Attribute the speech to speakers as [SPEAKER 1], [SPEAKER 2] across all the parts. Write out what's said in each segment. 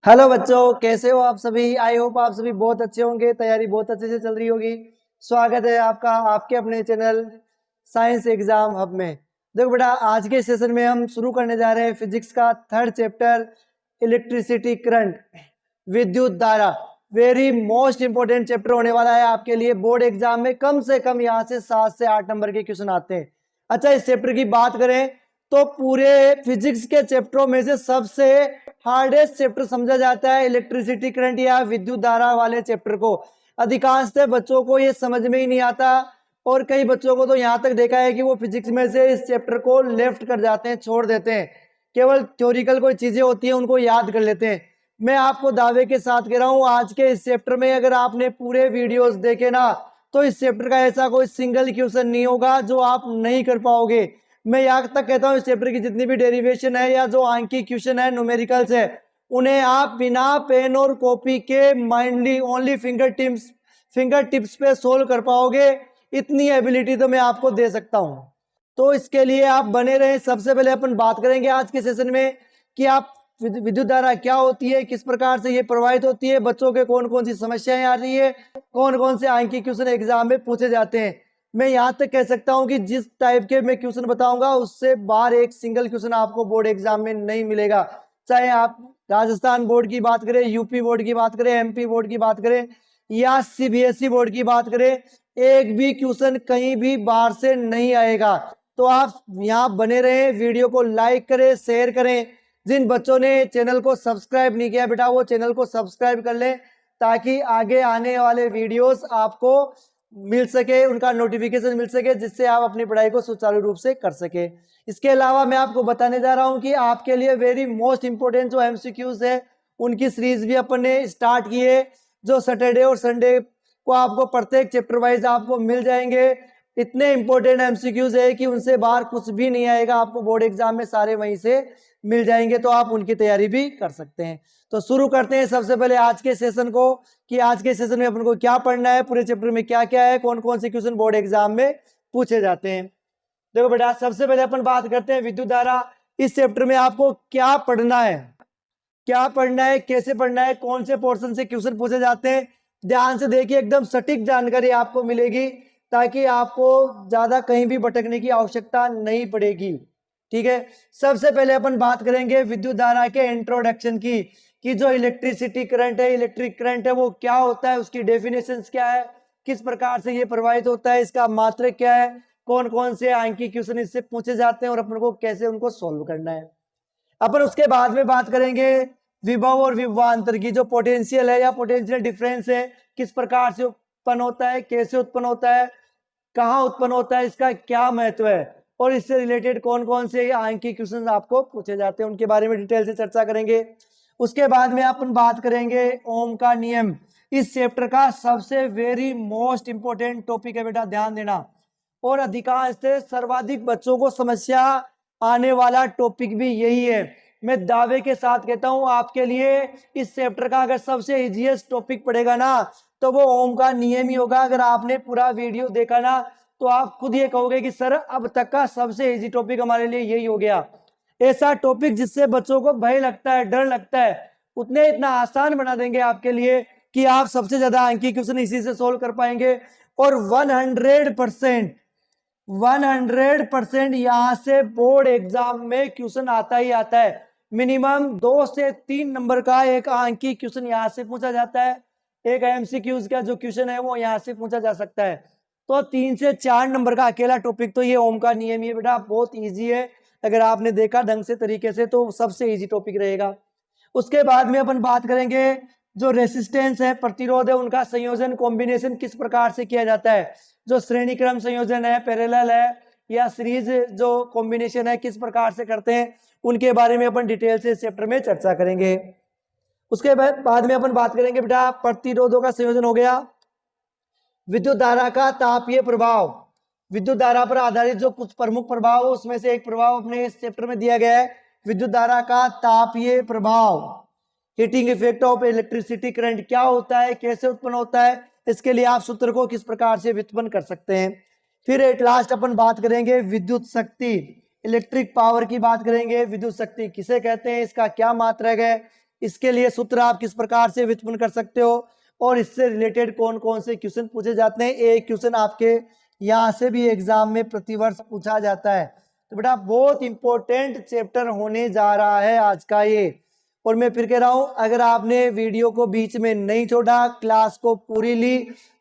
[SPEAKER 1] Hello बच्चों, कैसे हो आप सभी। आई होप आप सभी बहुत अच्छे होंगे, तैयारी बहुत अच्छे से चल रही होगी। स्वागत है आपका आपके अपने चैनल साइंस एग्जाम हब में। देखो बेटा, आज के सेशन में हम शुरू करने जा रहे हैं फिजिक्स का थर्ड चैप्टर, इलेक्ट्रिसिटी करंट, विद्युत धारा। वेरी मोस्ट इंपोर्टेंट चैप्टर होने वाला है आपके लिए। बोर्ड एग्जाम में कम से कम यहाँ से 7 से 8 नंबर के क्वेश्चन आते हैं। अच्छा, इस चैप्टर की बात करें तो पूरे फिजिक्स के चैप्टरों में से सबसे हार्डेस्ट चैप्टर समझा जाता है इलेक्ट्रिसिटी करंट या विद्युत धारा वाले चैप्टर को। अधिकांशतः बच्चों को ये समझ में ही नहीं आता और कई बच्चों को तो यहाँ तक देखा है कि वो फिजिक्स में से इस चैप्टर को लेफ्ट कर जाते हैं, छोड़ देते हैं। केवल थ्योरिकल कोई चीजें होती हैं उनको याद कर लेते हैं। मैं आपको दावे के साथ कह रहा हूँ, आज के इस चैप्टर में अगर आपने पूरे वीडियोस देखे ना तो इस चैप्टर का ऐसा कोई सिंगल क्वेश्चन नहीं होगा जो आप नहीं कर पाओगे। मैं यहाँ तक कहता हूँ, इस चैप्टर की जितनी भी डेरिवेशन है या जो आंकी क्वेश्चन है, न्यूमेरिकल्स है, उन्हें आप बिना पेन और कॉपी के माइंडली ओनली फिंगर टिप्स पे सोल्व कर पाओगे। इतनी एबिलिटी तो मैं आपको दे सकता हूँ। तो इसके लिए आप बने रहें। सबसे पहले अपन बात करेंगे आज के सेशन में कि आप विद्युत धारा क्या होती है, किस प्रकार से ये प्रवाहित होती है, बच्चों के कौन कौन सी समस्याएं आ रही है, कौन कौन से आंकी क्वेश्चन एग्जाम में पूछे जाते हैं। मैं यहाँ तक कह सकता हूँ कि जिस टाइप के मैं क्वेश्चन बताऊंगा उससे बाहर एक सिंगल क्वेश्चन आपको बोर्ड एग्जाम में नहीं मिलेगा। चाहे आप राजस्थान बोर्ड की बात करें, यूपी बोर्ड की बात करें, एमपी बोर्ड की बात करें या सीबीएसई बोर्ड की बात करें, एक भी क्वेश्चन कहीं भी बाहर से नहीं आएगा। तो आप यहाँ बने रहें, वीडियो को लाइक करें, शेयर करें। जिन बच्चों ने चैनल को सब्सक्राइब नहीं किया बेटा, वो चैनल को सब्सक्राइब कर लें ताकि आगे आने वाले वीडियोस आपको मिल सके, उनका नोटिफिकेशन मिल सके, जिससे आप अपनी पढ़ाई को सुचारू रूप से कर सके। इसके अलावा मैं आपको बताने जा रहा हूं कि आपके लिए वेरी मोस्ट इंपोर्टेंट जो एमसीक्यूज है उनकी सीरीज भी अपन ने स्टार्ट की है, जो सैटरडे और संडे को आपको प्रत्येक चैप्टर वाइज आपको मिल जाएंगे। इतने इंपॉर्टेंट एमसीक्यूज है कि उनसे बाहर कुछ भी नहीं आएगा, आपको बोर्ड एग्जाम में सारे वहीं से मिल जाएंगे, तो आप उनकी तैयारी भी कर सकते हैं। तो शुरू करते हैं सबसे पहले आज के सेशन को कि आज के सेशन में अपन को क्या पढ़ना है, पूरे चैप्टर में क्या क्या है, कौन कौन से क्वेश्चन बोर्ड एग्जाम में पूछे जाते हैं। देखो बेटा, सबसे पहले अपन बात करते हैं विद्युत धारा। इस चैप्टर में आपको क्या पढ़ना है, क्या पढ़ना है, कैसे पढ़ना है, कौन से पोर्शन से क्वेश्चन पूछे जाते हैं, ध्यान से देखिए। एकदम सटीक जानकारी आपको मिलेगी ताकि आपको ज्यादा कहीं भी भटकने की आवश्यकता नहीं पड़ेगी। ठीक है, सबसे पहले अपन बात करेंगे विद्युत धारा के इंट्रोडक्शन की कि जो इलेक्ट्रिसिटी करंट है, इलेक्ट्रिक करंट है, वो क्या होता है, उसकी डेफिनेशंस क्या है, किस प्रकार से ये प्रवाहित होता है, इसका मात्रक क्या है, कौन कौन से आंकी क्वेश्चन इससे पूछे जाते हैं और अपन को कैसे उनको सोल्व करना है। अपन उसके बाद में बात करेंगे विभव और विभवांतर की, जो पोटेंशियल है या पोटेंशियल डिफरेंस है, किस प्रकार से उत्पन्न होता है, कैसे उत्पन्न होता है, कहाँ उत्पन्न होता है, इसका क्या महत्व है और इससे रिलेटेड कौन कौन से आंकी क्वेश्चन आपको पूछे जाते हैं, उनके बारे में डिटेल से चर्चा करेंगे। उसके बाद में अपन बात करेंगे ओम का नियम। इस चैप्टर का सबसे वेरी मोस्ट इंपोर्टेंट टॉपिक है बेटा, ध्यान देना। और अधिकांश से सर्वाधिक बच्चों को समस्या आने वाला टॉपिक भी यही है। मैं दावे के साथ कहता हूं, आपके लिए इस चैप्टर का अगर सबसे इजीएस्ट टॉपिक पड़ेगा ना तो वो ओम का नियम ही होगा। अगर आपने पूरा वीडियो देखा ना तो आप खुद ये कहोगे कि सर अब तक का सबसे इजी टॉपिक हमारे लिए यही हो गया। ऐसा टॉपिक जिससे बच्चों को भय लगता है, डर लगता है, उतने इतना आसान बना देंगे आपके लिए कि आप सबसे ज्यादा आंकी क्वेश्चन इसी से सोल्व कर पाएंगे। और 100% यहां से बोर्ड एग्जाम में क्वेश्चन आता ही आता है। मिनिमम 2 से 3 नंबर का एक आंकी क्वेश्चन यहां से पूछा जाता है। एक एमसीक्यूज का जो क्वेश्चन है वो यहां से पूछा जा सकता है। तो 3 से 4 नंबर का अकेला टॉपिक तो ये ओम का नियम ही है बेटा, बहुत ईजी है। अगर आपने देखा ढंग से तरीके से तो सबसे ईजी टॉपिक रहेगा। उसके बाद में अपन बात करेंगे जो रेसिस्टेंस है, प्रतिरोध है, उनका संयोजन कॉम्बिनेशन किस प्रकार से किया जाता है। जो श्रेणी क्रम संयोजन है, पैरेलल है या सीरीज जो कॉम्बिनेशन है, किस प्रकार से करते हैं, उनके बारे में अपन डिटेल से इस चैप्टर में चर्चा करेंगे। उसके बाद में अपन बात करेंगे बेटा प्रतिरोधों का संयोजन हो गया। विद्युत धारा का तापीय प्रभाव, विद्युत धारा पर आधारित जो कुछ प्रमुख प्रभाव, उसमें से एक प्रभाव अपने इस चैप्टर में दिया गया है, विद्युत धारा का तापीय प्रभाव, heating effect of electricity current क्या होता है, कैसे उत्पन्न होता है, इसके लिए आप सूत्र को किस प्रकार से व्युत्पन्न कर सकते हैं। फिर एट लास्ट अपन बात करेंगे विद्युत शक्ति, इलेक्ट्रिक पावर की बात करेंगे। विद्युत शक्ति किसे कहते हैं, इसका क्या मात्रक है, इसके लिए सूत्र आप किस प्रकार से व्युत्पन्न कर सकते हो और इससे रिलेटेड कौन कौन से क्वेश्चन पूछे जाते हैं। एक क्वेश्चन आपके यहाँ से भी एग्जाम में प्रतिवर्ष पूछा जाता है। तो बेटा बहुत इंपॉर्टेंट चैप्टर होने जा रहा है आज का ये। और मैं फिर कह रहा हूं, अगर आपने वीडियो को बीच में नहीं छोड़ा, क्लास को पूरी ली,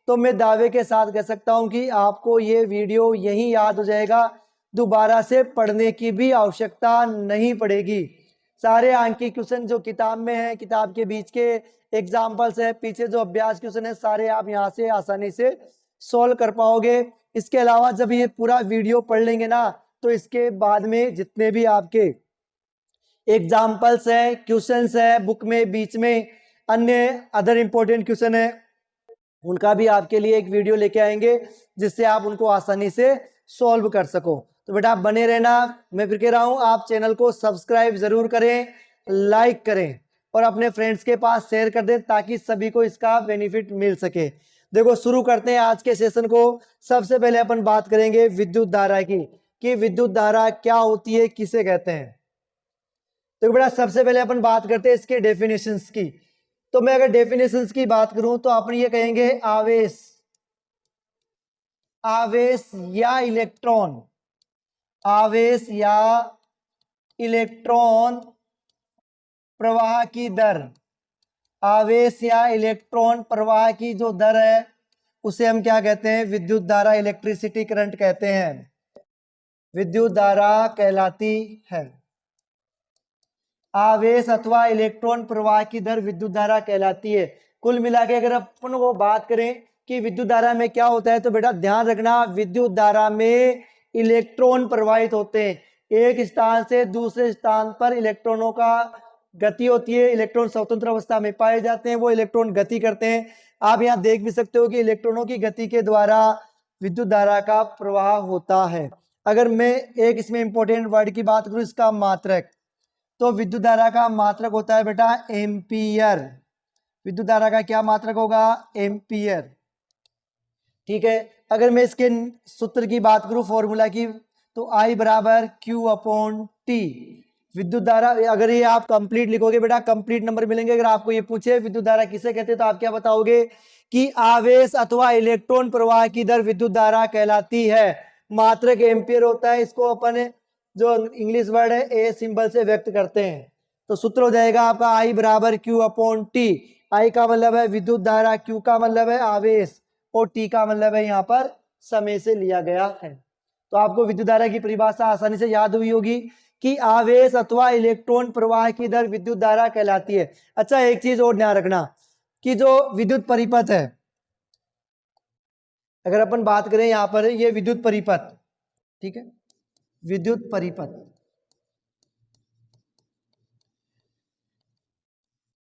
[SPEAKER 1] तो मैं दावे के साथ कह सकता हूं कि आपको ये वीडियो यहीं याद हो जाएगा, दोबारा से पढ़ने की भी आवश्यकता नहीं पड़ेगी। सारे आंकी क्वेश्चन जो किताब में है, किताब के बीच के एग्जाम्पल्स है, पीछे जो अभ्यास क्वेश्चन है, सारे आप यहाँ से आसानी से सॉल्व कर पाओगे। इसके अलावा जब ये पूरा वीडियो पढ़ लेंगे ना, तो इसके बाद में जितने भी आपके एग्जाम्पल्स है, क्वेश्चंस है बुक में, बीच में अन्य अदर इंपॉर्टेंट क्वेश्चन है, उनका भी आपके लिए एक वीडियो लेके आएंगे जिससे आप उनको आसानी से सॉल्व कर सको। तो बेटा आप बने रहना। मैं फिर कह रहा हूं, आप चैनल को सब्सक्राइब जरूर करें, लाइक करें और अपने फ्रेंड्स के पास शेयर कर दें ताकि सभी को इसका बेनिफिट मिल सके। देखो शुरू करते हैं आज के सेशन को। सबसे पहले अपन बात करेंगे विद्युत धारा की, कि विद्युत धारा क्या होती है, किसे कहते हैं। तो बेटा सबसे पहले अपन बात करते हैं इसके डेफिनेशंस की। तो मैं अगर डेफिनेशंस की बात करूं तो अपन ये कहेंगे आवेश, आवेश या इलेक्ट्रॉन, आवेश या इलेक्ट्रॉन प्रवाह की दर, आवेश या इलेक्ट्रॉन प्रवाह की जो दर है उसे हम क्या कहते हैं, विद्युत धारा, इलेक्ट्रिसिटी करंट कहते हैं, विद्युत धारा कहलाती है। आवेश अथवा इलेक्ट्रॉन प्रवाह की दर विद्युत धारा कहलाती है। कुल मिला के अगर अपन वो बात करें कि विद्युत धारा में क्या होता है, तो बेटा ध्यान रखना, विद्युत धारा में इलेक्ट्रॉन प्रवाहित होते हैं। एक स्थान से दूसरे स्थान पर इलेक्ट्रॉनों का गति होती है, इलेक्ट्रॉन स्वतंत्र अवस्था में पाए जाते हैं, वो इलेक्ट्रॉन गति करते हैं। आप यहाँ देख भी सकते हो कि इलेक्ट्रॉनों की गति के द्वारा विद्युत धारा का प्रवाह होता है। अगर मैं एक इसमें इंपॉर्टेंट वर्ड की बात करूं, इसका मात्रक, तो विद्युत धारा का मात्रक होता है बेटा एम्पियर। विद्युत धारा का क्या मात्रक होगा, एम्पियर। ठीक है, अगर मैं इसके सूत्र की बात करूं, फॉर्मूला की, तो I बराबर Q अपॉन T। विद्युत धारा, अगर ये आप कंप्लीट लिखोगे बेटा कंप्लीट नंबर मिलेंगे। अगर आपको ये पूछे विद्युत धारा किसे कहते हैं, तो आप क्या बताओगे कि आवेश अथवा इलेक्ट्रॉन प्रवाह की दर विद्युत धारा कहलाती है। मात्रक एम्पियर होता है, इसको अपन जो इंग्लिश वर्ड है ए सिंबल से व्यक्त करते हैं। तो सूत्र हो जाएगा आपका I बराबर Q अपॉन T। I का मतलब है विद्युत धारा, Q का मतलब है आवेश और T का मतलब है यहाँ पर समय से लिया गया है। तो आपको विद्युत धारा की परिभाषा आसानी से याद हुई होगी कि आवेश अथवा इलेक्ट्रॉन प्रवाह की दर विद्युत धारा कहलाती है। अच्छा एक चीज और ध्यान रखना कि जो विद्युत परिपथ है, अगर अपन बात करें यहाँ पर ये विद्युत परिपथ, ठीक है, विद्युत परिपथ,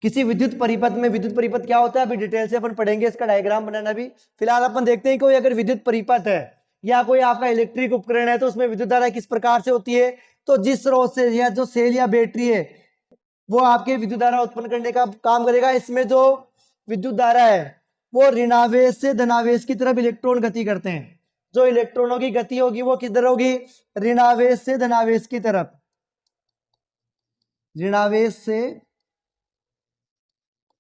[SPEAKER 1] किसी विद्युत परिपथ में, विद्युत परिपथ क्या होता है अभी डिटेल से अपन पढ़ेंगे, इसका डायग्राम बनाना भी। फिलहाल अपन देखते हैं कोई अगर विद्युत परिपथ है या कोई आपका इलेक्ट्रिक उपकरण है, तो उसमें विद्युत धारा किस प्रकार से होती है। तो जिस स्रोत से या जो सेल या बैटरी है वो आपके विद्युत धारा उत्पन्न करने का काम करेगा। इसमें जो विद्युत धारा है वो ऋणावेश से धनावेश की तरफ इलेक्ट्रॉन गति करते हैं। जो इलेक्ट्रॉनों की गति होगी वो किधर होगी, ऋणावेश से धनावेश की तरफ, ऋणावेश से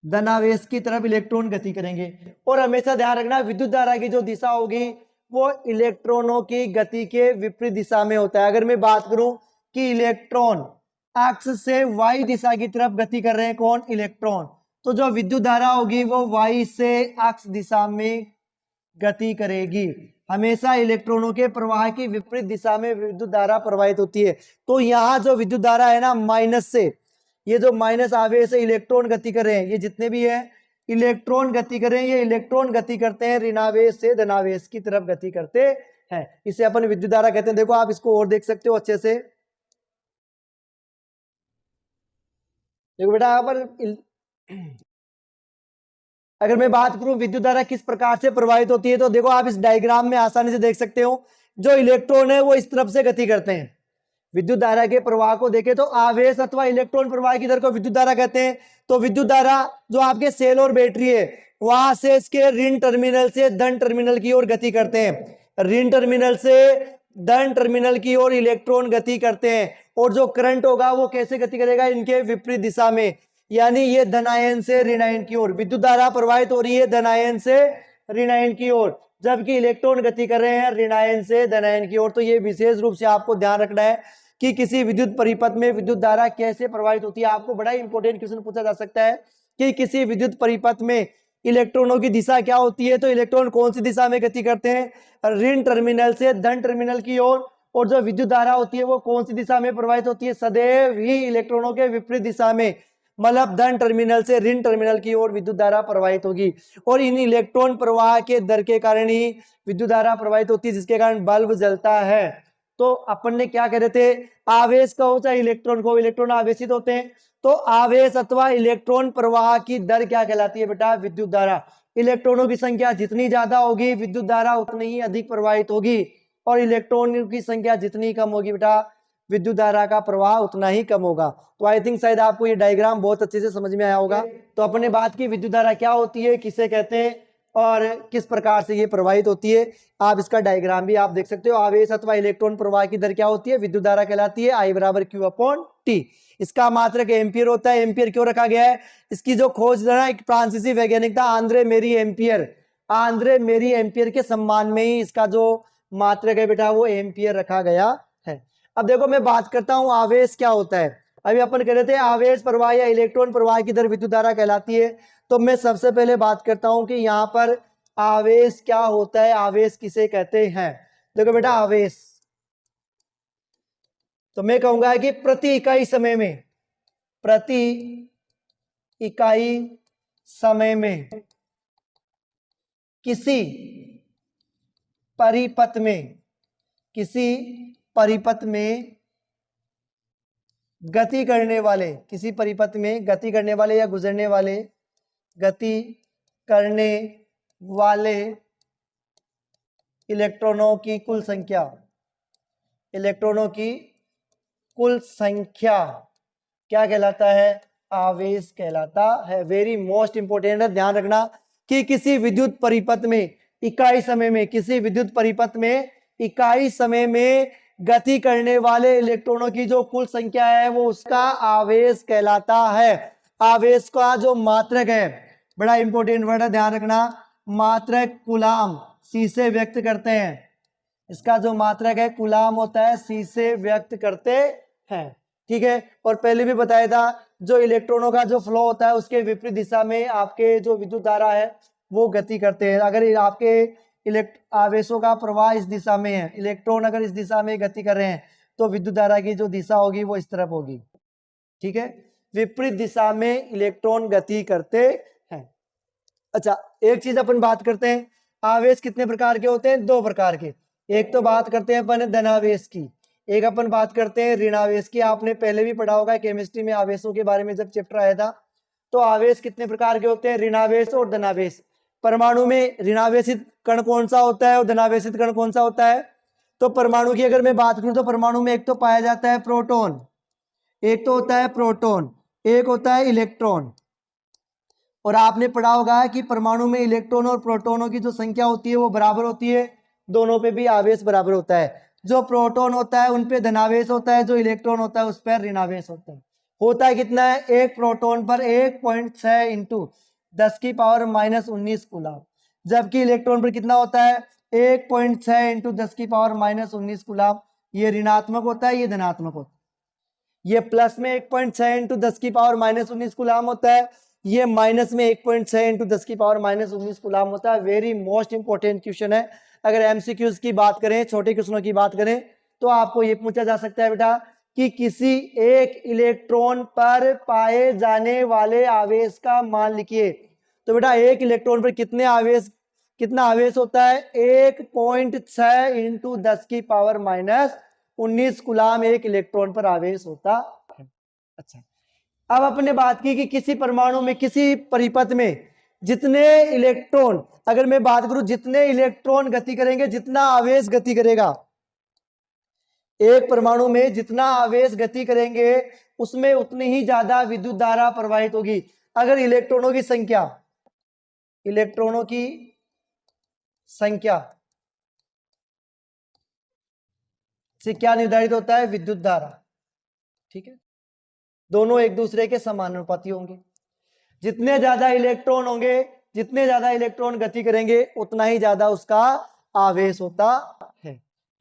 [SPEAKER 1] धनावेश की तरफ इलेक्ट्रॉन गति करेंगे। और हमेशा ध्यान रखना विद्युत धारा की जो दिशा होगी वो इलेक्ट्रॉनों की गति के विपरीत दिशा में होता है। अगर मैं बात करूं कि इलेक्ट्रॉन एक्स से वाई दिशा की तरफ गति कर रहे हैं, कौन, इलेक्ट्रॉन, तो जो विद्युत धारा होगी वो वाई से एक्स दिशा में गति करेगी। हमेशा इलेक्ट्रॉनों के प्रवाह की विपरीत दिशा में विद्युत धारा प्रवाहित होती है। तो यहाँ जो विद्युत धारा है ना, माइनस से, ये जो माइनस आवेश से इलेक्ट्रॉन गति कर रहे हैं, ये जितने भी है इलेक्ट्रॉन गति कर रहे हैं, ये इलेक्ट्रॉन गति करते हैं ऋणावेश से धनावेश की तरफ गति करते हैं। इसे अपन विद्युत धारा कहते हैं। देखो आप इसको और देख सकते हो अच्छे से। देखो बेटा यहाँ पर अगर मैं बात करूं विद्युत धारा किस प्रकार से प्रवाहित होती है, तो देखो आप इस डायग्राम में आसानी से देख सकते हो, जो इलेक्ट्रॉन है वो इस तरफ से गति करते हैं। विद्युत धारा के प्रवाह को देखें तो आवेश अथवा इलेक्ट्रॉन प्रवाह की दर को विद्युत धारा कहते हैं। तो विद्युत धारा जो आपके सेल और बैटरी है वहां से इसके ऋण टर्मिनल से धन टर्मिनल की ओर गति करते हैं। ऋण टर्मिनल से धन टर्मिनल की ओर इलेक्ट्रॉन गति करते हैं। और जो करंट होगा वो कैसे गति करेगा, इनके विपरीत दिशा में। यानी ये धनायन से ऋणायन की ओर विद्युत धारा प्रवाहित हो रही है, धनायन से ऋणायन की ओर, जबकि इलेक्ट्रॉन गति कर रहे हैं ऋणायन से धनायन की ओर। तो ये विशेष रूप से आपको ध्यान रखना है कि किसी विद्युत परिपथ में विद्युत धारा कैसे प्रवाहित होती है। आपको बड़ा इंपॉर्टेंट क्वेश्चन पूछा जा सकता है कि किसी विद्युत परिपथ में इलेक्ट्रॉनों की दिशा क्या होती है। तो इलेक्ट्रॉन कौन सी दिशा में गति करते हैं, ऋण टर्मिनल से धन टर्मिनल की ओर। और जो विद्युत धारा होती है वो कौन सी दिशा में प्रवाहित होती है, सदैव ही इलेक्ट्रॉनों के विपरीत दिशा में, मतलब धन टर्मिनल से ऋण टर्मिनल की ओर विद्युत धारा प्रवाहित होगी। और इन इलेक्ट्रॉन प्रवाह के दर के कारण ही विद्युत धारा प्रवाहित होती है, जिसके कारण बल्ब जलता है। तो अपन ने क्या कह रहे थे, आवेश का हो चाहे इलेक्ट्रॉन को, इलेक्ट्रॉन आवेशित होते हैं। तो आवेश अथवा इलेक्ट्रॉन प्रवाह की दर क्या कहलाती है बेटा, विद्युत धारा। इलेक्ट्रॉनों की संख्या जितनी ज्यादा होगी विद्युत धारा उतनी ही अधिक प्रवाहित होगी, और इलेक्ट्रॉनों की संख्या जितनी कम होगी बेटा विद्युत धारा का प्रवाह उतना ही कम होगा। तो आई थिंक शायद आपको ये डायग्राम बहुत अच्छे से समझ में आया होगा। तो अपन ने बात की विद्युत धारा क्या होती है, किसे कहते हैं और किस प्रकार से ये प्रवाहित होती है। आप इसका डायग्राम भी आप देख सकते हो। आवेश अथवा इलेक्ट्रॉन प्रवाह की दर क्या होती है, विद्युत धारा कहलाती है I बराबर Q अपॉन T। इसका मात्रक एम्पियर होता है। एम्पियर क्यों रखा गया है, इसकी जो खोज ना एक फ्रांसीसी वैज्ञानिक था आंद्रे मेरी एम्पियर, आंद्रे मेरी एम्पियर के सम्मान में ही इसका जो मात्रक है बेटा वो एम्पियर रखा गया है। अब देखो मैं बात करता हूं आवेश क्या होता है। अभी अपन कह रहे थे आवेश प्रवाह या इलेक्ट्रॉन प्रवाह की दर विद्युत धारा कहलाती है। तो मैं सबसे पहले बात करता हूं कि यहां पर आवेश क्या होता है, आवेश किसे कहते हैं। देखो बेटा आवेश, तो मैं कहूंगा कि प्रति इकाई समय में, प्रति इकाई समय में किसी परिपथ में, किसी परिपथ में गति करने वाले, किसी परिपथ में गति करने वाले या गुजरने वाले, गति करने वाले इलेक्ट्रॉनों की कुल संख्या, इलेक्ट्रॉनों की कुल संख्या क्या कहलाता है, आवेश कहलाता है। वेरी मोस्ट इंपोर्टेंट है, ध्यान रखना कि किसी विद्युत परिपथ में इकाई समय में, किसी विद्युत परिपथ में इकाई समय में गति करने वाले इलेक्ट्रॉनों की जो कुल संख्या है वो उसका आवेश कहलाता है। आवेश का जो मात्रक है, बड़ा इंपॉर्टेंट वर्ड है, ध्यान रखना, मात्रक कूलाम सी से व्यक्त करते हैं। इसका जो मात्रक है कूलाम होता है, सी से व्यक्त करते हैं। ठीक है, और पहले भी बताया था जो इलेक्ट्रॉनों का जो फ्लो होता है उसके विपरीत दिशा में आपके जो विद्युत धारा है वो गति करते हैं। अगर आपके आवेशों का प्रवाह इस दिशा में है, इलेक्ट्रॉन अगर इस दिशा में गति कर रहे हैं तो विद्युत धारा की जो दिशा होगी वो इस तरफ होगी। ठीक है, विपरीत दिशा में इलेक्ट्रॉन गति करते हैं। अच्छा, एक चीज अपन बात करते हैं, आवेश कितने प्रकार के होते हैं, दो प्रकार के। एक तो बात करते हैं अपन धनावेश की, एक अपन बात करते हैं ऋणावेश की। आपने पहले भी पढ़ा होगा केमिस्ट्री में आवेशों के बारे में जब चैप्टर आया था। तो आवेश कितने प्रकार के होते हैं, ऋणावेश और धनावेश। परमाणु में ऋणावेशित कण कौन सा होता है और धनावेशित कण कौन सा होता है। तो परमाणु की अगर मैं बात करूं तो परमाणु में एक तो पाया जाता है प्रोटॉन, एक तो होता है प्रोटॉन, एक होता है इलेक्ट्रॉन। और आपने पढ़ा होगा कि परमाणु में इलेक्ट्रॉन और प्रोटॉनों की जो संख्या होती है वो बराबर होती है, दोनों पे भी आवेश बराबर होता है। जो प्रोटॉन होता है उन पे धनावेश होता है, जो इलेक्ट्रॉन होता है उस पर ऋणावेश होता है। होता है कितना है, एक प्रोटॉन पर 1.6 इंटू 10 की पावर -19 कूलम, जबकि इलेक्ट्रॉन पर कितना होता है 1.6 इंटू 10 की पावर -19 कूलम। ये ऋणात्मक होता है, ये धनात्मक होता है। ये प्लस में 1.6 इंटू 10 की पावर -19 कूलम होता है, ये माइनस में 1.6 इंटू 10 की पावर -19 कूलम होता है। वेरी मोस्ट इंपॉर्टेंट क्वेश्चन है। अगर एमसीक्यूज की बात करें, छोटे क्वेश्चनों की बात करें, तो आपको ये पूछा जा सकता है बेटा कि किसी एक इलेक्ट्रॉन पर पाए जाने वाले आवेश का मान लिखिए। तो बेटा एक इलेक्ट्रॉन पर कितना आवेश होता है, 1.6 इंटू 10 की पावर -19 कूलम एक इलेक्ट्रॉन पर आवेश होता है। अच्छा, अब अपने बात की कि किसी परमाणु में, किसी परिपथ में जितने इलेक्ट्रॉन, अगर मैं बात करूं जितने इलेक्ट्रॉन गति करेंगे जितना आवेश गति करेगा, एक परमाणु में जितना आवेश गति करेंगे उसमें उतनी ही ज्यादा विद्युत धारा प्रवाहित होगी। अगर इलेक्ट्रॉनों की संख्या, इलेक्ट्रॉनों की संख्या से क्या निर्धारित होता है, विद्युत धारा। ठीक है, दोनों एक दूसरे के समानुपाती होंगे। जितने ज्यादा इलेक्ट्रॉन होंगे, जितने ज्यादा इलेक्ट्रॉन गति करेंगे, उतना ही ज्यादा उसका आवेश होता है।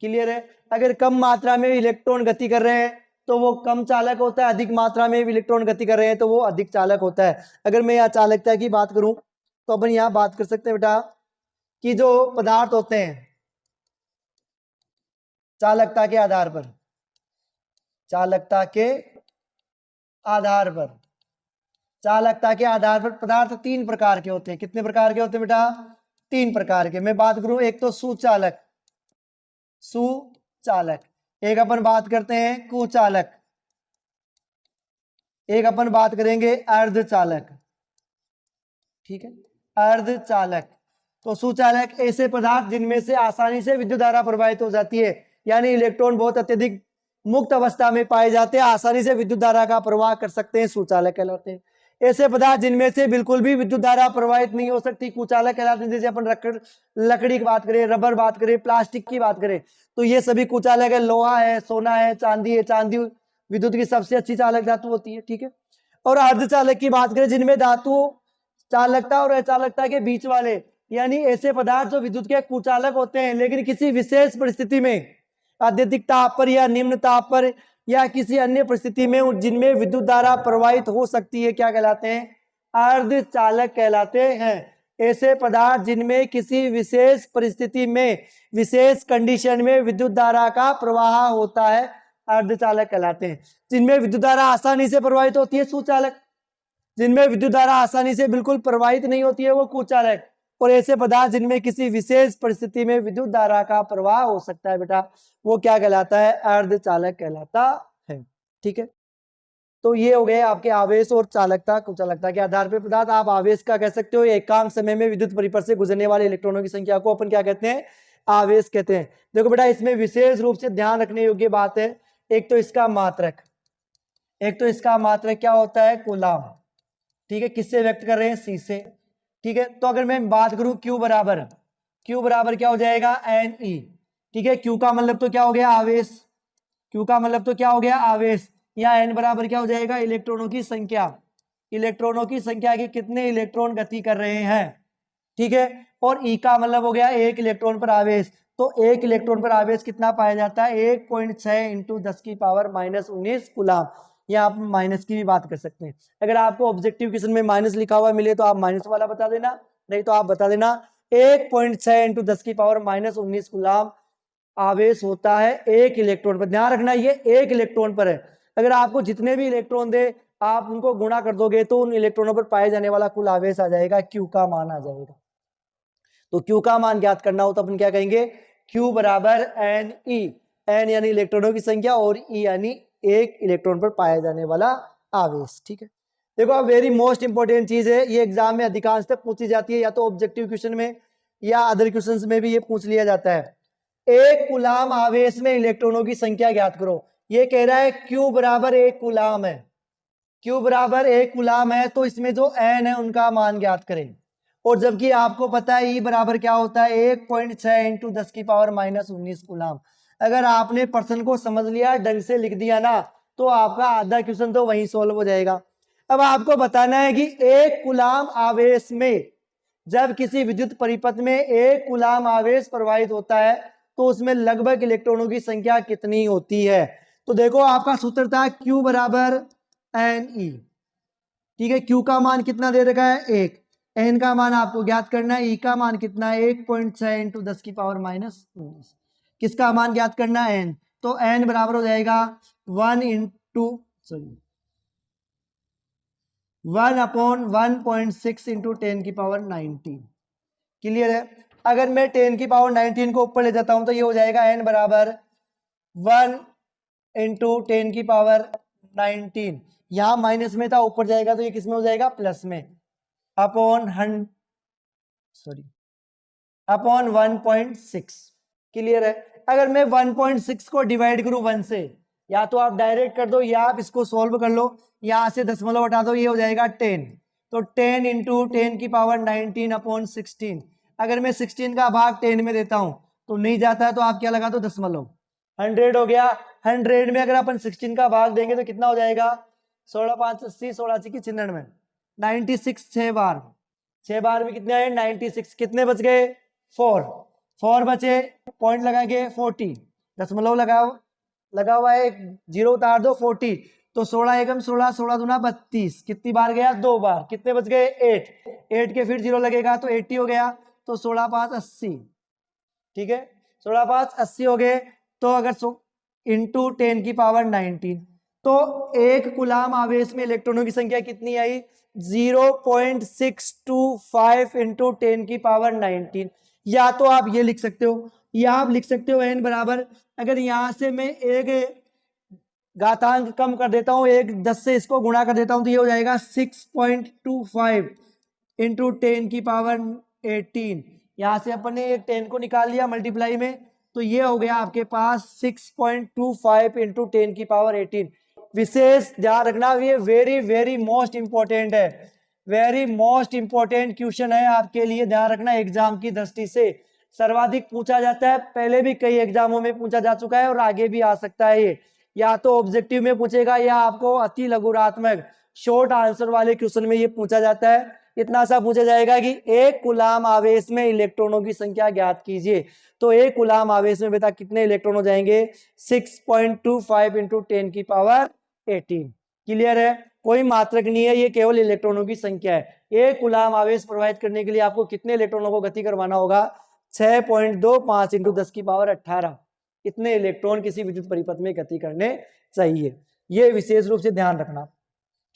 [SPEAKER 1] क्लियर है? अगर कम मात्रा में इलेक्ट्रॉन गति कर रहे हैं तो वो कम चालक होता है, अधिक मात्रा में इलेक्ट्रॉन गति कर रहे हैं तो वो अधिक चालक होता है। अगर मैं यहाँ चालकता की बात करूं तो अपन यहाँ बात कर सकते हैं बेटा कि जो पदार्थ होते हैं चालकता के आधार पर, चालकता के आधार पर, चालकता के आधार पर पदार्थ 3 प्रकार के होते हैं। कितने प्रकार के होते हैं बेटा? 3 प्रकार के। मैं बात करूं एक तो सुचालक, सुचालक, एक अपन बात करते हैं कुचालक, एक अपन बात करेंगे अर्धचालक। ठीक है, अर्धचालक। तो सुचालक ऐसे पदार्थ जिनमें से आसानी से विद्युत धारा प्रवाहित हो जाती है, यानी इलेक्ट्रॉन बहुत अत्यधिक मुक्त अवस्था में पाए जाते हैं, आसानी से विद्युत धारा का प्रवाह कर सकते हैं, सुचालक कहलाते हैं। ऐसे पदार्थ जिनमें से बिल्कुल भी विद्युत धारा प्रवाहित नहीं हो सकती, कुचालक कहलाते हैं। जैसे अपन लकड़ी की बात करें, रबर बात करें, प्लास्टिक की बात करें, तो ये सभी कुचालक है। लोहा है, सोना है, चांदी है। चांदी विद्युत की सबसे अच्छी चालक धातु होती है। ठीक है, और अर्धचालक की बात करें जिनमें धातु चालकता और अचालकता के बीच वाले, यानी ऐसे पदार्थ जो विद्युत के कुचालक होते हैं लेकिन किसी विशेष परिस्थिति में, अत्यधिक ताप पर या निम्न ताप पर या किसी अन्य परिस्थिति में जिनमें विद्युत धारा प्रवाहित हो सकती है, क्या कहलाते हैं? अर्धचालक कहलाते हैं। ऐसे पदार्थ जिनमें किसी विशेष परिस्थिति में, विशेष कंडीशन में विद्युत धारा का प्रवाह होता है, अर्धचालक कहलाते हैं। जिनमें विद्युत धारा आसानी से प्रवाहित होती है, सुचालक। जिनमें विद्युत धारा आसानी से बिल्कुल प्रवाहित नहीं होती है, वो कुचालक। और ऐसे पदार्थ जिनमें किसी विशेष परिस्थिति में विद्युत धारा का प्रवाह हो सकता है बेटा, वो क्या कहलाता है? अर्धचालक कहलाता है। ठीक है, तो ये हो गए आपके आवेश और चालकता, कुचालकता के आधार पर पदार्थ। आप आवेश का कह सकते हो, एकांक समय में विद्युत परिपथ से गुजरने वाले इलेक्ट्रॉनों की संख्या को अपन क्या कहते हैं? आवेश कहते हैं। देखो बेटा, इसमें विशेष रूप से ध्यान रखने योग्य बात है, एक तो इसका मात्रक, एक तो इसका मात्रक क्या होता है? कूलाम। ठीक है, किससे व्यक्त कर रहे हैं? सी से। ठीक है, तो अगर मैं बात करूं Q बराबर क्या हो जाएगा? Ne। ठीक है, Q का मतलब तो क्या हो गया? आवेश। Q का मतलब तो क्या हो गया? आवेश। या N बराबर क्या हो जाएगा? इलेक्ट्रॉनों की संख्या। इलेक्ट्रॉनों की संख्या की कितने इलेक्ट्रॉन गति कर रहे हैं। ठीक है, और E का मतलब हो गया 1 इलेक्ट्रॉन पर आवेश। तो 1 इलेक्ट्रॉन पर आवेश कितना पाया जाता है? 1.6 × 10⁻⁻19 कूलाम। या आप माइनस की भी बात कर सकते हैं। अगर आपको ऑब्जेक्टिव क्वेश्चन में माइनस लिखा हुआ मिले तो आप माइनस वाला बता देना, नहीं तो आप बता देना 1.6 × 10⁻⁻19 कूलाम आवेश होता है 1 इलेक्ट्रॉन पर। ध्यान रखना, ये 1 इलेक्ट्रॉन पर है। अगर आपको जितने भी इलेक्ट्रॉन दे, आप उनको गुणा कर दोगे तो उन इलेक्ट्रॉनों पर पाए जाने वाला कुल आवेश आ जाएगा, Q का मान आ जाएगा। तो Q का मान ज्ञात करना हो तो अपन क्या कहेंगे? Q बराबर Ne। N यानी इलेक्ट्रॉनों की संख्या और E यानी 1 इलेक्ट्रॉन पर पाया जाने वाला आवेश। ठीक है, देखो अब वेरी मोस्ट इंपॉर्टेंट चीज है, ये एग्जाम में अधिकांश तक पूछी जाती है, या तो ऑब्जेक्टिव क्वेश्चन में या अदर क्वेश्चंस में भी ये पूछ लिया जाता है। 1 कूलाम आवेश में इलेक्ट्रॉनों की संख्या ज्ञात करो। ये कह रहा है Q बराबर 1 कूलाम है, Q बराबर 1 कूलाम है, तो इसमें जो N है उनका मान ज्ञात करें। और जबकि आपको पता है E बराबर क्या होता है? 1.6 × 10⁻⁻19 कूलाम। अगर आपने प्रश्न को समझ लिया, ढंग से लिख दिया ना, तो आपका आधा क्वेश्चन तो वहीं सॉल्व हो जाएगा। अब आपको बताना है कि 1 कूलाम आवेश में, जब किसी विद्युत परिपथ में 1 कूलाम आवेश प्रवाहित होता है तो उसमें लगभग इलेक्ट्रॉनों की संख्या कितनी होती है। तो देखो, आपका सूत्र था Q बराबर Ne। ठीक है, Q का मान कितना दे रखा है? 1। N का मान आपको ज्ञात करना है। E का मान कितना है? 1.6 × 10⁻⁻19। किसका मान ज्ञात करना है? N। तो N बराबर हो जाएगा 1/1.6 × 10⁻19। क्लियर है? अगर मैं 10⁻19 को ऊपर ले जाता हूं तो ये हो जाएगा N बराबर 1 × 10⁻19। यहां माइनस में था, ऊपर जाएगा तो ये किस में हो जाएगा? प्लस में, अपॉन 1.6। क्लियर है? अगर मैं 1.6 को डिवाइड करूं 1 से, या तो आप डायरेक्ट कर दो या आप इसको सॉल्व कर लो, यहां से दशमलव हटा दो, ये हो जाएगा 10। तो 10 × 10⁻19/16। अगर मैं 16 का भाग 10 में देता हूं तो नहीं जाता है, तो आप क्या लगा दो? दशमलव। 100 हो गया। 100 में अगर अपन 16 का भाग देंगे तो कितना हो जाएगा? 16 5 80, 16 की 96, 96 6 बार में कितने आए 96, कितने बच गए 4 बचे, पॉइंट लगा के 40, दशमलव लगा हुआ है, एक जीरो उतार दो 40, तो 16 एकम 16, 16 दूना 32, कितनी बार गया 2 बार, कितने बच गए 8 के फिर जीरो लगेगा तो 80 हो गया, तो 16 5 80, ठीक है 16 5 80 हो गए। तो अगर इंटू 10 की पावर 19, तो एक कुलाम आवेश में इलेक्ट्रॉनों की संख्या कितनी आई 0.625 इंटू 10 की पावर 19। या तो आप ये लिख सकते हो, या आप लिख सकते हो n बराबर, अगर यहां से मैं एक घातांक कम कर देता हूं, एक 10 से इसको गुणा कर देता हूं, तो ये हो जाएगा 6.25 इंटू 10 की पावर 18। यहां से अपन ने एक 10 को निकाल लिया मल्टीप्लाई में, तो ये हो गया आपके पास 6.25 इंटू 10 की पावर 18। विशेष ध्यान रखना, ये वेरी वेरी मोस्ट इंपॉर्टेंट है, वेरी मोस्ट इंपॉर्टेंट क्वेश्चन है आपके लिए, ध्यान रखना एग्जाम की दृष्टि से सर्वाधिक पूछा जाता है, पहले भी कई एग्जामों में पूछा जा चुका है और आगे भी आ सकता है। ये या तो ऑब्जेक्टिव में पूछेगा या आपको अति लघुरात्मक शॉर्ट आंसर वाले क्वेश्चन में ये पूछा जाता है। इतना सा पूछा जाएगा कि एक कूलाम आवेश में इलेक्ट्रॉनों की संख्या ज्ञात कीजिए, तो एक कूलाम आवेश में बेटा कितने इलेक्ट्रॉन हो जाएंगे 6.25 इंटू 10 की पावर 18। क्लियर है, कोई मात्रक नहीं है, ये केवल इलेक्ट्रॉनों की संख्या है। एक कूलाम आवेश प्रवाहित करने के लिए आपको कितने इलेक्ट्रॉनों को गति करवाना होगा 6.25 इंटू 10 की पावर 18, इतने इलेक्ट्रॉन किसी विद्युत परिपथ में गति करने चाहिए। ये विशेष रूप से ध्यान रखना।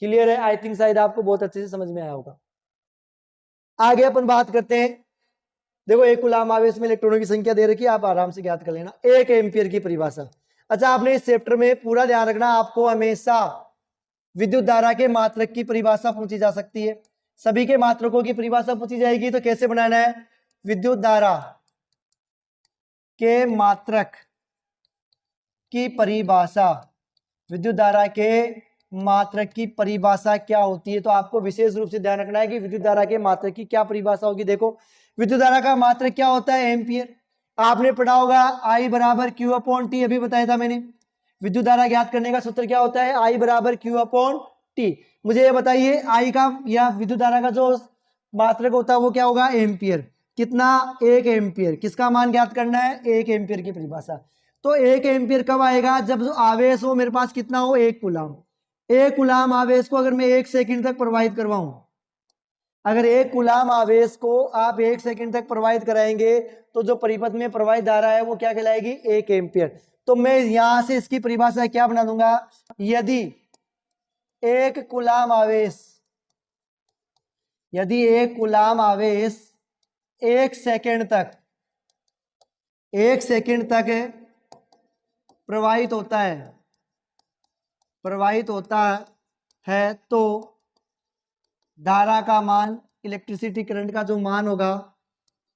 [SPEAKER 1] क्लियर है, आई थिंक शायद आपको बहुत अच्छे से समझ में आया होगा। आगे अपन बात करते हैं, देखो एक कूलाम आवेश में इलेक्ट्रॉनों की संख्या दे रखी है, आप आराम से ज्ञात कर लेना। 1 एम्पियर की परिभाषा, अच्छा आपने इस चैप्टर में पूरा ध्यान रखना, आपको हमेशा विद्युत धारा के मात्रक की परिभाषा पूछी जा सकती है, सभी के मात्रकों की परिभाषा पूछी जाएगी। तो कैसे बनाना है, विद्युत धारा के मात्रक की परिभाषा, विद्युत धारा के मात्रक की परिभाषा क्या होती है, तो आपको विशेष रूप से ध्यान रखना है कि विद्युत धारा के मात्रक की क्या परिभाषा होगी। देखो विद्युत धारा का मात्रक क्या होता है एम्पियर, आपने पढ़ा होगा I बराबर क्यू अपॉन टी, अभी बताया था मैंने। विद्युत धारा ज्ञात करने का सूत्र क्या होता है I बराबर क्यू अपॉन टी। मुझे ये बताइए I का या विद्युत धारा का जो मात्रक होता है वो क्या होगा एम्पियर, कितना 1 एम्पियर, किसका मान ज्ञात करना है 1 एम्पियर की परिभाषा। तो 1 एम्पियर कब आएगा, जब जो आवेश हो मेरे पास कितना हो 1 कूलाम। 1 कूलाम आवेश को अगर मैं 1 सेकंड तक प्रवाहित करवाऊं, अगर 1 कूलाम आवेश को आप 1 सेकंड तक प्रवाहित कराएंगे तो जो परिपथ में प्रवाहित धारा है वो क्या कहलाएगी 1 एम्पियर। तो मैं यहां से इसकी परिभाषा क्या बना दूंगा, यदि 1 कूलाम आवेश, यदि 1 कूलाम आवेश 1 सेकंड तक, 1 सेकंड तक प्रवाहित होता है, प्रवाहित होता है, तो धारा का मान, इलेक्ट्रिसिटी करंट का जो मान होगा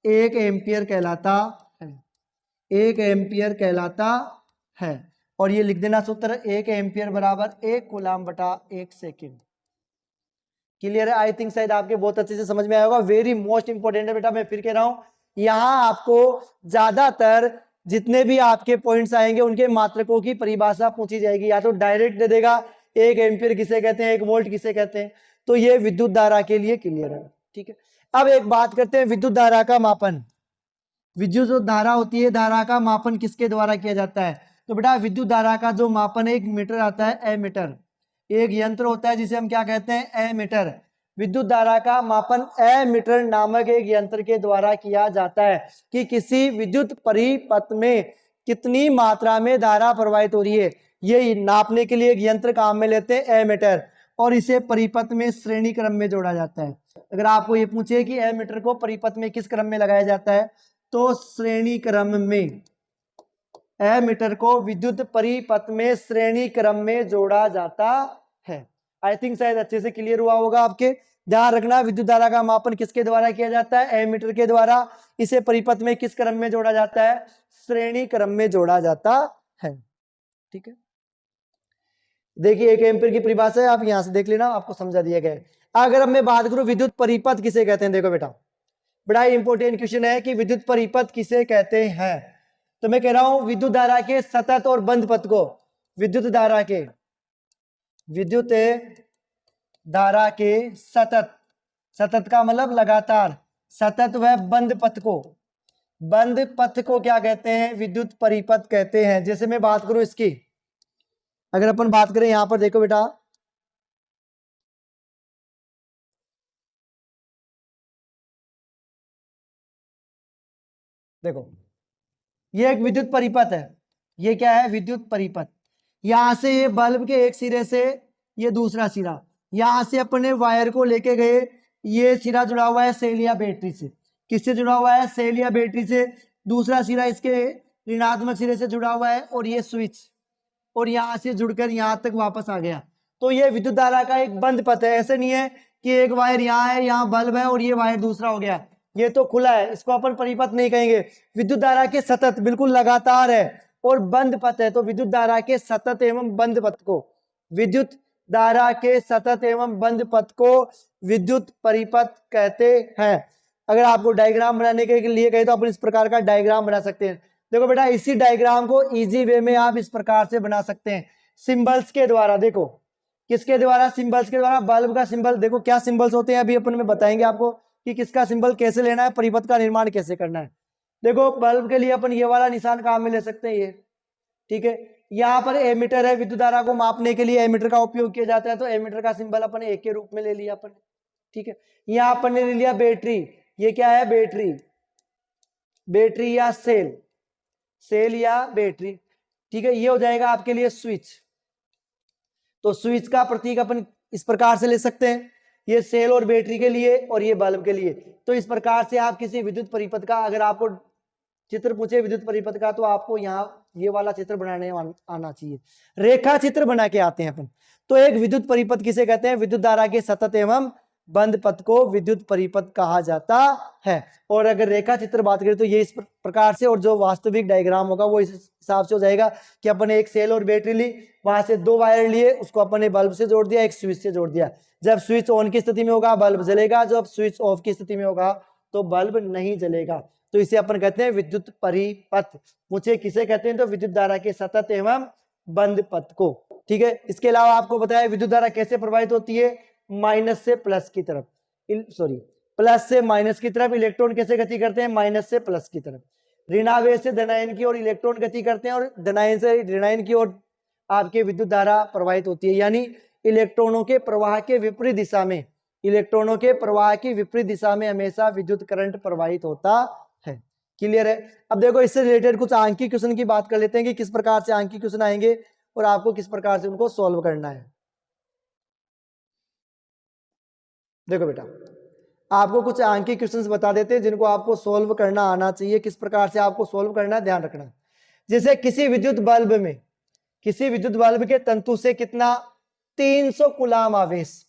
[SPEAKER 1] 1 एम्पियर कहलाता है, 1 एम्पियर कहलाता है। और ये लिख देना सूत्र, 1 एम्पियर बराबर 1 कूलाम बटा 1 सेकंड। क्लियर है, आई थिंक शायद आपके बहुत अच्छे से समझ में आया होगा। वेरी मोस्ट इंपॉर्टेंट है बेटा, मैं फिर कह रहा हूं, यहां आपको ज्यादातर जितने भी आपके पॉइंट्स आएंगे उनके मात्रकों की परिभाषा पूछी जाएगी, या तो डायरेक्ट दे देगा 1 एम्पियर किसे कहते हैं, 1 वोल्ट किसे कहते हैं। तो ये विद्युत धारा के लिए क्लियर है, ठीक है। अब एक बात करते हैं विद्युत धारा का मापन। विद्युत जो धारा होती है, धारा का मापन किसके द्वारा किया जाता है, तो बेटा विद्युत धारा का जो मापन है, एक मीटर आता है एमीटर, एक यंत्र होता है जिसे हम क्या कहते हैं एमीटर। विद्युत धारा का मापन एमीटर नामक एक यंत्र के द्वारा किया जाता है, कि किसी विद्युत परिपथ में कितनी मात्रा में धारा प्रवाहित हो रही है, ये नापने के लिए एक यंत्र काम में लेते हैं एमीटर, और इसे परिपथ में श्रेणी क्रम में जोड़ा जाता है। अगर आपको ये पूछे कि एमीटर को परिपथ में किस क्रम में लगाया जाता है, तो श्रेणी क्रम में, एमीटर को विद्युत परिपथ में श्रेणी क्रम में जोड़ा जाता है। आई थिंक शायद अच्छे से क्लियर हुआ होगा आपके। ध्यान रखना, विद्युत धारा का मापन किसके द्वारा किया जाता है, एमीटर के द्वारा। इसे परिपथ में किस क्रम में जोड़ा जाता है, श्रेणी क्रम में जोड़ा जाता है, ठीक है। देखिए 1 एम्पीयर की परिभाषा है, आप यहां से देख लेना, आपको समझा दिया गया है। अगर अब मैं बात करूं विद्युत परिपथ किसे कहते हैं, देखो बेटा बड़ा इंपॉर्टेंट क्वेश्चन है कि विद्युत परिपथ किसे कहते हैं। तो मैं कह रहा हूं विद्युत धारा के सतत और बंद पथ को, विद्युत धारा के विद्युत धारा के सतत, सतत का मतलब लगातार, सतत व बंद पथ को क्या कहते हैं? विद्युत परिपथ कहते हैं। जैसे मैं बात करूं इसकी, अगर अपन बात करें यहां पर देखो बेटा, देखो ये एक विद्युत परिपथ है, ये क्या है? विद्युत परिपथ। यहां से ये बल्ब के एक सिरे से ये दूसरा सिरा, यहां से अपने वायर को लेके गए, ये सिरा जुड़ा हुआ है सेल या बैटरी से। किससे जुड़ा हुआ है? सेल या बैटरी से। दूसरा सिरा इसके ऋणात्मक सिरे से जुड़ा हुआ है, और ये स्विच, और यहां से जुड़कर यहां तक वापस आ गया। तो ये विद्युत धारा का एक बंद पथ है। ऐसे नहीं है कि एक वायर यहाँ है, यहाँ बल्ब है, और ये वायर दूसरा हो गया, ये तो खुला है, इसको अपन परिपथ नहीं कहेंगे। विद्युत धारा के सतत, बिल्कुल लगातार है और बंद पथ है, तो विद्युत धारा के सतत एवं बंद पथ को, विद्युत धारा के सतत एवं बंद पथ को विद्युत परिपथ कहते हैं। अगर आपको डायग्राम बनाने के लिए कहे तो अपन इस प्रकार का डायग्राम बना सकते हैं। देखो बेटा, इसी डायग्राम को इजी वे में आप इस प्रकार से बना सकते हैं, सिंबल्स के द्वारा। देखो किसके द्वारा? सिंबल्स के द्वारा। बल्ब का सिंबल, देखो क्या सिंबल्स होते हैं, अभी अपन में बताएंगे आपको कि किसका सिंबल कैसे लेना है, परिपथ का निर्माण कैसे करना है। देखो बल्ब के लिए अपन ये वाला निशान काम में ले सकते हैं, ये ठीक है। यहाँ पर एमीटर है, विद्युत धारा को मापने के लिए एमीटर का उपयोग किया जाता है, तो एमीटर का सिंबल अपन एक के रूप में ले लिया अपन, ठीक है। यहाँ अपन ने ले लिया बैटरी, ये क्या है? बैटरी, बैटरी या सेल, सेल या बैटरी, ठीक है। ये हो जाएगा आपके लिए स्विच, तो स्विच का प्रतीक अपन इस प्रकार से ले सकते हैं, ये सेल और बैटरी के लिए और ये बल्ब के लिए। तो इस प्रकार से आप किसी विद्युत परिपथ का, अगर आपको चित्र पूछे विद्युत परिपथ का, तो आपको यहाँ ये वाला चित्र बनाने आना चाहिए। रेखा चित्र बना के आते हैं अपन। तो एक विद्युत परिपथ किसे कहते हैं? विद्युत धारा के सतत एवं बंद पथ को विद्युत परिपथ कहा जाता है। और अगर रेखा चित्र बात करें तो ये इस प्रकार से, और जो वास्तविक डायग्राम होगा वो इस हिसाब से हो जाएगा कि अपन एक सेल और बैटरी ली, वहां से दो वायर लिए, उसको अपन ने बल्ब से जोड़ दिया, एक स्विच से जोड़ दिया। जब स्विच ऑन की स्थिति में होगा बल्ब जलेगा, जब स्विच ऑफ की स्थिति में होगा तो बल्ब नहीं जलेगा। तो इसे अपन कहते हैं विद्युत परिपथ। मुझे किसे कहते हैं? तो विद्युत धारा के सतत एवं बंद पथ को, ठीक है। इसके अलावा आपको बताया विद्युत धारा कैसे प्रवाहित होती है? माइनस से प्लस की तरफ, सॉरी प्लस से माइनस की तरफ। इलेक्ट्रॉन कैसे गति करते हैं? माइनस से प्लस की तरफ। ऋणावेश से धनायन की ओर इलेक्ट्रॉन गति करते हैं, और धनायन से ऋणायन की ओर आपके विद्युत धारा प्रवाहित होती है। यानी इलेक्ट्रॉनों के प्रवाह के विपरीत दिशा में, इलेक्ट्रॉनों के प्रवाह की विपरीत दिशा में हमेशा विद्युत करंट प्रवाहित होता है। क्लियर है? अब देखो इससे रिलेटेड कुछ आंकिक क्वेश्चन की बात कर लेते हैं कि किस प्रकार से आंकिक क्वेश्चन आएंगे और आपको किस प्रकार से उनको सॉल्व करना है। देखो बेटा, आपको कुछ आंकिक क्वेश्चंस बता देते हैं जिनको आपको सॉल्व करना आना चाहिए। किस प्रकार से आपको सॉल्व करना है, ध्यान रखना। जैसे किसी विद्युत बल्ब में, किसी विद्युत बल्ब के तंतु से कितना? 300 कूलाम आवेश,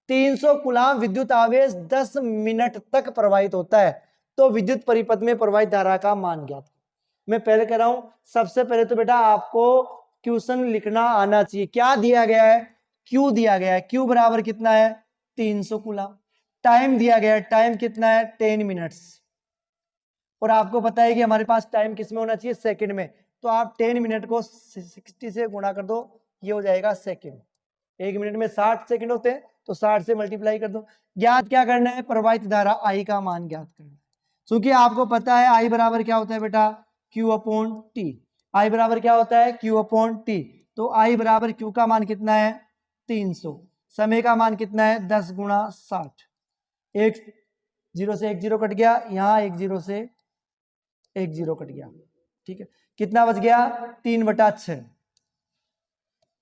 [SPEAKER 1] 300 कूलाम विद्युत आवेश 10 मिनट तक प्रवाहित होता है। तो विद्युत परिपथ में प्रवाहित धारा का मान ज्ञात। मैं पहले कह रहा हूं, सबसे पहले तो बेटा आपको क्वेश्चन लिखना आना चाहिए। क्या दिया गया है? क्यू दिया गया है। क्यू बराबर कितना है? 300 कूलाम। टाइम दिया गया है, टाइम कितना है? 10 मिनट्स। और आपको पता है कि हमारे पास टाइम किस में होना चाहिए? सेकंड में। तो आप 10 मिनट को 60 से गुणा कर दो, ये हो जाएगा सेकंड। 1 मिनट में 60 सेकंड होते हैं, तो 60 से मल्टीप्लाई कर दो। ज्ञात क्या करना है? प्रवाहित धारा आई का मान ज्ञात करना है। क्योंकि आपको पता है आई बराबर क्या होता है बेटा? Q upon T. आई बराबर क्या होता है? Q upon T. तो आई बराबर क्यू का मान कितना है? 300। समय का मान कितना है? 10 गुणा 60। एक जीरो से एक जीरो कट गया, यहाँ एक जीरो से एक जीरो कट गया, ठीक है। कितना बच गया? 3/6।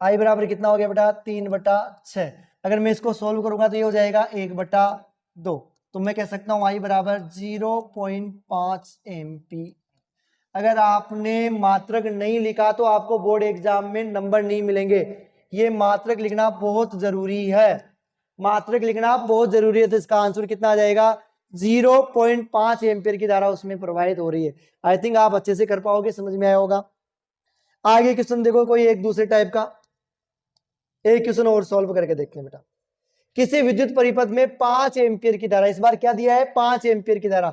[SPEAKER 1] आई बराबर कितना हो गया बेटा? 3/6। अगर मैं इसको सोल्व करूंगा तो ये हो जाएगा 1/2। तो मैं कह सकता हूं आई बराबर 0.5 एम्पीयर। अगर आपने मात्रक नहीं लिखा तो आपको बोर्ड एग्जाम में नंबर नहीं मिलेंगे। ये मात्रक लिखना बहुत जरूरी है, मात्रक लिखना बहुत जरूरी है। तो इसका आंसर कितना आ जाएगा? 0.5 एम्पीयर की धारा उसमें प्रवाहित हो रही है। आई थिंक आप अच्छे से कर पाओगे, समझ में आया होगा। आगे क्वेश्चन देखो, कोई एक दूसरे टाइप का एक क्वेश्चन और सॉल्व करके देखते हैं बेटा। किसी विद्युत परिपथ में 5 एम्पीयर की धारा, इस बार क्या दिया है? 5 एम्पीयर की धारा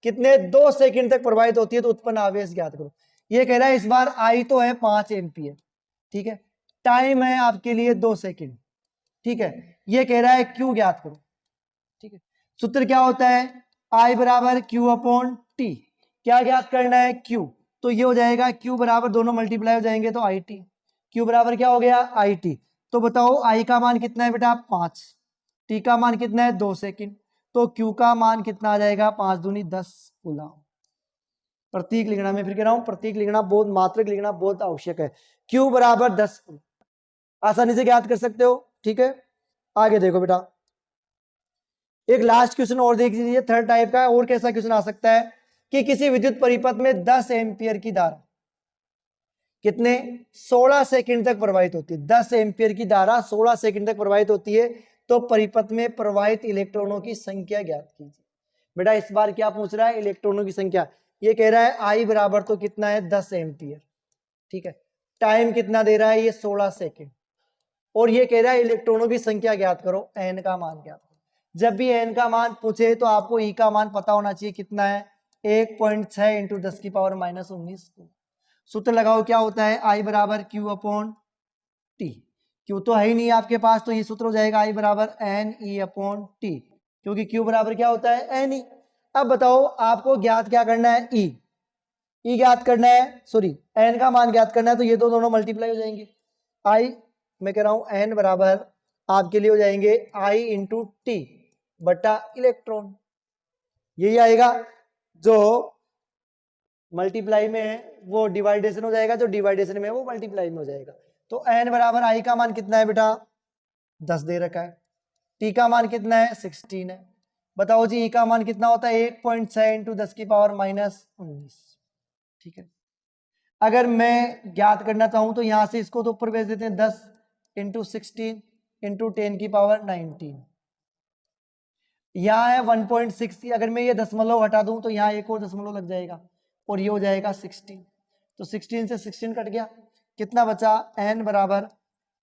[SPEAKER 1] कितने 2 सेकंड तक प्रवाहित होती है, तो उत्पन्न आवेश ज्ञात करो। ये कह रहा है इस बार आई तो है 5 एम्पीयर, ठीक है। टाइम है आपके लिए 2 सेकंड, ठीक है, ये कह रहा है Q ज्ञात करो। ठीक है, सूत्र क्या होता है, I बराबर Q अपॉन T। क्या ज्ञात करना है, Q। तो ये हो जाएगा Q बराबर, दोनों मल्टीप्लाई हो जाएंगे तो IT। Q बराबर क्या हो गया, IT। तो बताओ I का मान कितना है बेटा, 5। T का मान कितना है, 2 सेकंड। तो Q का मान कितना आ जाएगा, 5 दूनी 10 कूलम। प्रतीक लिखना, मैं फिर कह रहा हूं प्रतीक लिखना बहुत, मात्रक लिखना बहुत आवश्यक है। Q बराबर 10 आसानी से ज्ञात कर सकते हो। ठीक है, आगे देखो बेटा, एक लास्ट क्वेश्चन और देख लीजिए, थर्ड टाइप का। और कैसा क्वेश्चन आ सकता है कि किसी विद्युत परिपथ में 10 एम्पियर की धारा कितने 16 सेकंड तक प्रवाहित होती है। 10 एम्पियर की धारा 16 सेकंड तक प्रवाहित होती है, तो परिपथ में प्रवाहित इलेक्ट्रॉनों की संख्या ज्ञात कीजिए। बेटा इस बार क्या पूछ रहा है, इलेक्ट्रॉनों की संख्या। ये कह रहा है आई बराबर तो कितना है, 10 एम्पियर। ठीक है, टाइम कितना दे रहा है, ये 16 सेकंड। और ये कह रहा है इलेक्ट्रॉनों की संख्या ज्ञात करो, एन का मान ज्ञात करो। जब भी एन का मान पूछे तो आपको ई का मान पता होना चाहिए, कितना है, 1.6 इंटू 10 की पावर -19। सूत्र लगाओ, क्या होता है, आई बराबर क्यू अपॉन टी। क्यू तो है ही नहीं आपके पास, तो ये सूत्र हो जाएगा आई बराबर एन ई अपॉन टी, क्योंकि क्यू बराबर क्या होता है, एन ई। अब बताओ आपको ज्ञात क्या करना है, ई ज्ञात करना है, सॉरी एन का मान ज्ञात करना है। तो ये तो दोनों मल्टीप्लाई हो जाएंगे। आई, मैं कह रहा हूं एन बराबर आपके लिए हो जाएंगे आई इंटू टी बटा इलेक्ट्रॉन। यही आएगा, जो मल्टीप्लाई में है वो डिवाइडेशन हो जाएगा, जो डिवाइडेशन में है वो मल्टीप्लाई में हो जाएगा। तो एन बराबर आई का मान कितना है बेटा, 10 दे रखा है। टी का मान कितना है, 16 है। बताओ जी ई का मान कितना होता है, 1.6 इंटू 10 की पावर -19। ठीक है, अगर मैं ज्ञात करना चाहूं तो यहां से इसको तो ऊपर भेज देते हैं, 10 इंटू 16 इंटू 10 की पावर 19। यहाँ है 1.6, अगर मैं ये दशमलव हटा दूं तो यहाँ एक और दशमलव लग जाएगा और ये हो जाएगा 16। तो 16 से 16 कट गया, कितना बचा, n बराबर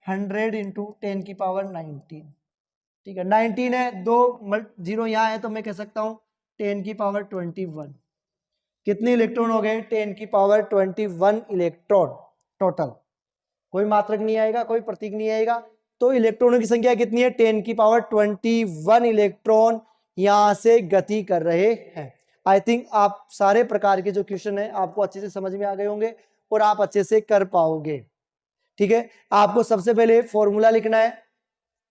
[SPEAKER 1] 100 इंटू 10 की पावर 19। ठीक है, 19 है, दो जीरो यहाँ है, तो मैं कह सकता हूँ 10 की पावर 21। कितने इलेक्ट्रॉन हो गए, 10 की पावर 21 इलेक्ट्रॉन टोटल। कोई मात्रक नहीं आएगा, कोई प्रतीक नहीं आएगा। तो इलेक्ट्रॉनों की संख्या कितनी है, 10 की पावर 21 इलेक्ट्रॉन यहां से गति कर रहे हैं। आई थिंक आप सारे प्रकार के जो क्वेश्चन है आपको अच्छे से समझ में आ गए होंगे और आप अच्छे से कर पाओगे। ठीक है, आपको सबसे पहले फॉर्मूला लिखना है,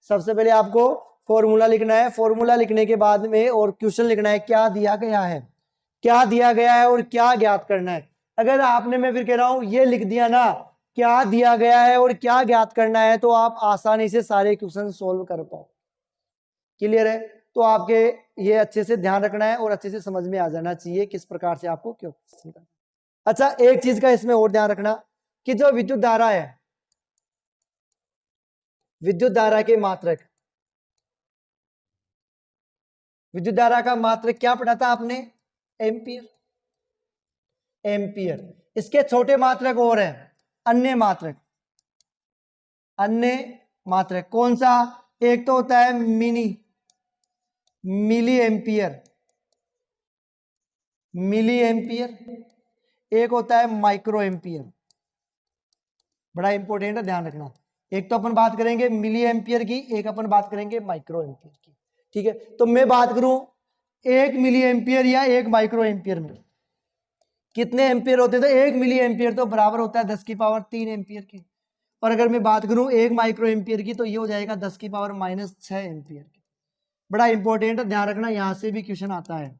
[SPEAKER 1] सबसे पहले आपको फॉर्मूला लिखना है। फॉर्मूला लिखने के बाद में और क्वेश्चन लिखना है, क्या दिया गया है, क्या दिया गया है और क्या ज्ञात करना है। अगर आपने, मैं फिर कह रहा हूं, ये लिख दिया ना, क्या दिया गया है और क्या ज्ञात करना है, तो आप आसानी से सारे क्वेश्चन सोल्व कर पाओ। क्लियर है, तो आपके ये अच्छे से ध्यान रखना है और अच्छे से समझ में आ जाना चाहिए किस प्रकार से आपको क्यों करना। अच्छा, एक चीज का इसमें और ध्यान रखना कि जो विद्युत धारा है, विद्युत धारा के मात्रक, विद्युत धारा का मात्रक क्या पढ़ा था आपने, एम्पियर। एम्पियर, इसके छोटे मात्रक और हैं, अन्य मात्रक। अन्य मात्रक कौन सा, एक तो होता है मिली एम्पियर, मिली एम्पियर, एक होता है माइक्रो एम्पियर। बड़ा इंपॉर्टेंट है, ध्यान रखना। एक तो अपन बात करेंगे मिली एम्पियर की, एक अपन बात करेंगे माइक्रो एम्पियर की। ठीक है, तो मैं बात करूं 1 मिली एम्पियर या 1 माइक्रो एम्पियर में कितने एम्पियर होते हैं, तो 1 मिली एम्पियर तो बराबर होता है 10 की पावर 3 एम्पियर के। और अगर मैं बात करूं 1 माइक्रो एम्पियर की, तो ये हो जाएगा 10 की पावर -6 एम्पियर की। बड़ा इंपॉर्टेंट है, ध्यान रखना, यहां से भी क्वेश्चन आता है।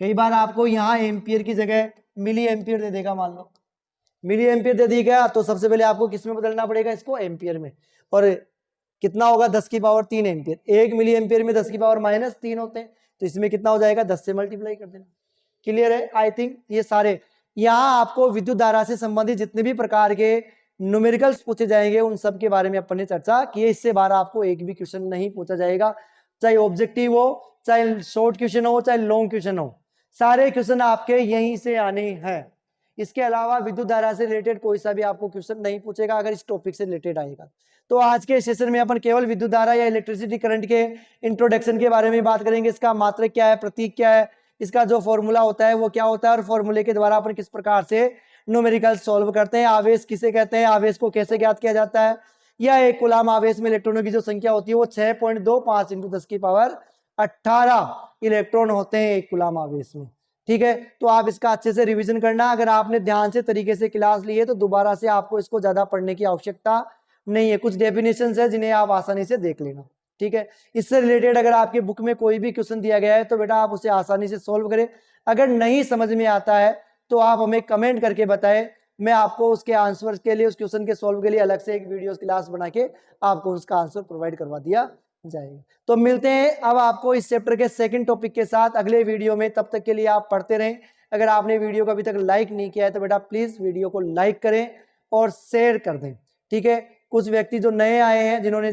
[SPEAKER 1] कई बार आपको यहाँ एम्पियर की जगह मिली एम्पियर दे देगा, मान लो मिली एम्पियर दे दी गया, तो सबसे पहले आपको किस में बदलना पड़ेगा, इसको एम्पियर में। और कितना होगा, 10 की पावर 3 एम्पियर। 1 मिली एम्पियर में 10 की पावर -3 होते हैं, तो इसमें कितना हो जाएगा, 10 से मल्टीप्लाई कर देना। क्लियर है, आई थिंक ये सारे, यहाँ आपको विद्युत धारा से संबंधित जितने भी प्रकार के न्यूमेरिकल्स पूछे जाएंगे उन सब के बारे में अपन ने चर्चा की है। इससे बाहर आपको एक भी क्वेश्चन नहीं पूछा जाएगा, चाहे ऑब्जेक्टिव हो, चाहे शॉर्ट क्वेश्चन हो, चाहे लॉन्ग क्वेश्चन हो, सारे क्वेश्चन आपके यहीं से आने हैं। इसके अलावा विद्युत धारा से रिलेटेड कोई सा भी आपको क्वेश्चन नहीं पूछेगा अगर इस टॉपिक से रिलेटेड आएगा। तो आज के सेशन में अपन केवल विद्युत धारा या इलेक्ट्रिसिटी करंट के इंट्रोडक्शन के बारे में बात करेंगे। इसका मात्रक क्या है, प्रतीक क्या है, इसका जो फॉर्मूला होता है वो क्या होता है, और फॉर्मूले के द्वारा अपन किस प्रकार से न्यूमेरिकल सॉल्व करते हैं। आवेश किसे कहते हैं, आवेश को कैसे ज्ञात किया जाता है, या एक कूलाम आवेश में इलेक्ट्रॉनों की जो संख्या होती है वो 6.25 × 10⁻18 इलेक्ट्रॉन होते हैं एक कूलाम आवेश में। ठीक है, तो आप इसका अच्छे से रिवीजन करना। अगर आपने ध्यान से तरीके से क्लास ली है तो दोबारा से आपको इसको ज्यादा पढ़ने की आवश्यकता नहीं है। कुछ डेफिनेशंस है जिन्हें आप आसानी से देख लेना। ठीक है, इससे रिलेटेड अगर आपके बुक में कोई भी क्वेश्चन दिया गया है तो बेटा आप उसे आसानी से सॉल्व करें। अगर नहीं समझ में आता है तो आप हमें कमेंट करके बताएं, मैं आपको उसके आंसर के लिए, उस क्वेश्चन के सॉल्व के लिए अलग से एक वीडियो क्लास बना के आपको उसका आंसर प्रोवाइड करवा दिया जाएगा। तो मिलते हैं अब आपको इस चैप्टर के सेकंड टॉपिक के साथ अगले वीडियो में। तब तक के लिए आप पढ़ते रहें। अगर आपने वीडियो को अभी तक लाइक नहीं किया है तो बेटा प्लीज वीडियो को लाइक करें और शेयर कर दें। ठीक है, कुछ व्यक्ति जो नए आए हैं जिन्होंने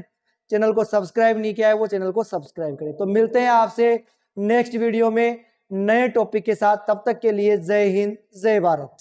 [SPEAKER 1] चैनल को सब्सक्राइब नहीं किया है वो चैनल को सब्सक्राइब करें। तो मिलते हैं आपसे नेक्स्ट वीडियो में नए टॉपिक के साथ। तब तक के लिए जय हिंद, जय भारत।